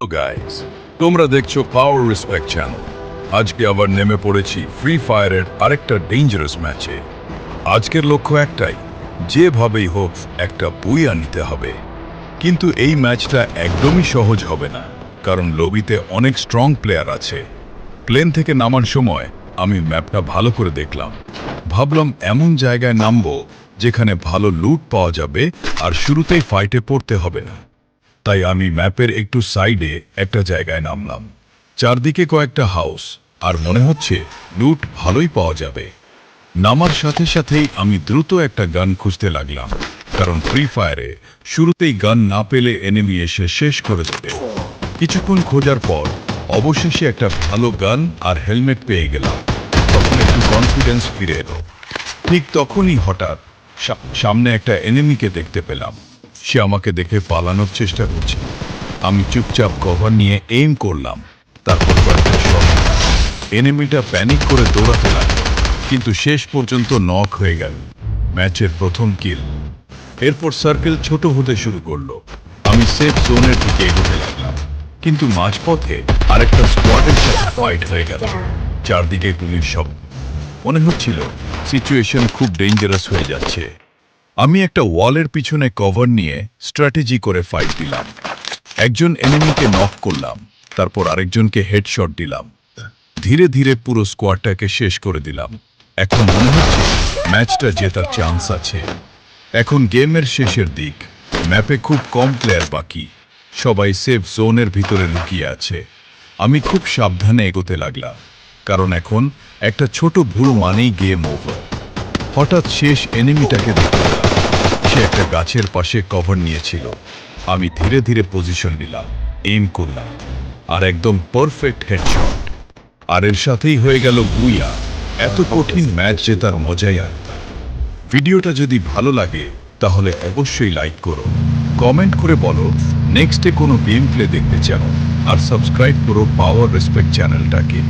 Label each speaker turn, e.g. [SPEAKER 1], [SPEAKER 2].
[SPEAKER 1] Guys, তোমরা দেখছো পাওয়ার respect channel. আজকে আবার নেমে পড়েছি ফ্রি ফায়ারের আরেকটা ডেঞ্জারাস ম্যাচে। আজকের লক্ষ্য একটাই, যেভাবেই হোক একটা বুইয়া নিতে হবে। কিন্তু এই ম্যাচটা একদমই সহজ হবে না, কারণ লবিতে অনেক স্ট্রং প্লেয়ার আছে। প্লেন থেকে নামার সময় আমি ম্যাপটা ভালো করে দেখলাম। ভাবলাম এমন জায়গায় নামবো যেখানে ভালো লুট পাওয়া যাবে আর শুরুতেই ফাইটে পড়তে হবে না। তাই আমি ম্যাপের একটু সাইডে একটা জায়গায় নামলাম। চারদিকে কয়েকটা হাউস, আর মনে হচ্ছে লুট ভালোই পাওয়া যাবে। নামার সাথে সাথেই আমি দ্রুত একটা গান খুঁজতে লাগলাম, কারণ ফ্রি ফায়ারে শুরুতেই গান না পেলে এনিমি এসে শেষ করে দেবে। কিছুক্ষণ খোঁজার পর অবশেষে একটা ভালো গান আর হেলমেট পেয়ে গেলাম। তখন একটু কনফিডেন্স ফিরে এলো। ঠিক তখনই হঠাৎ সামনে একটা এনিমিকে দেখতে পেলাম। সে আমাকে দেখে পালানোর চেষ্টা করছে। আমি চুপচাপ কভার নিয়ে এইম করলাম, তারপর কয়েকটা শট দিলাম। এনিমিটা প্যানিক করে দৌড়াতে লাগলো, কিন্তু শেষ পর্যন্ত নক হয়ে গেল। ম্যাচের প্রথম কিল। এরপর সার্কেল ছোট হতে শুরু করলো। আমি সেফ জোনের দিকে এগোতে লাগলাম, কিন্তু মাঝপথে আরেকটা স্কোয়াডের সাথে ফাইট হয়ে গেল। চারদিকে গুলির শব্দ। মনে হচ্ছিল সিচুয়েশন খুব ডেঞ্জারাস হয়ে যাচ্ছে। আমি একটা ওয়ালের পিছনে কভার নিয়ে স্ট্র্যাটেজি করে ফাইট দিলাম। একজন এনিমিকে নক করলাম, তারপর আরেকজনকে হেডশট দিলাম। ধীরে ধীরে পুরো স্কোয়াডটাকে শেষ করে দিলাম। এখন মনে হচ্ছে ম্যাচটা জেতার চান্স আছে। এখন গেমের শেষের দিক। ম্যাপে খুব কম প্লেয়ার বাকি। সবাই সেফ জোনের ভিতরে লুকিয়ে আছে। আমি খুব সাবধানে এগোতে লাগলাম, কারণ এখন একটা ছোট ভুল মানেই গেম ওভার। হঠাৎ শেষ এনিমিটাকে দেখতে পেলাম। সে একটা গাছের পাশে কভার নিয়েছিল। আমি ধীরে ধীরে পজিশন নিলাম, এইম করলাম, আর একদম পারফেক্ট হেডশট। আর এর সাথেই হয়ে গেল বুইয়া। এত কঠিন ম্যাচ জেতার মজাই আলাদা। ভিডিওটা যদি ভালো লাগে তাহলে অবশ্যই লাইক করো, কমেন্ট করে বলো নেক্সটে কোনো গেম প্লে দেখতে চাও, আর সাবস্ক্রাইব করো পাওয়ার রেসপেক্ট চ্যানেলটাকে।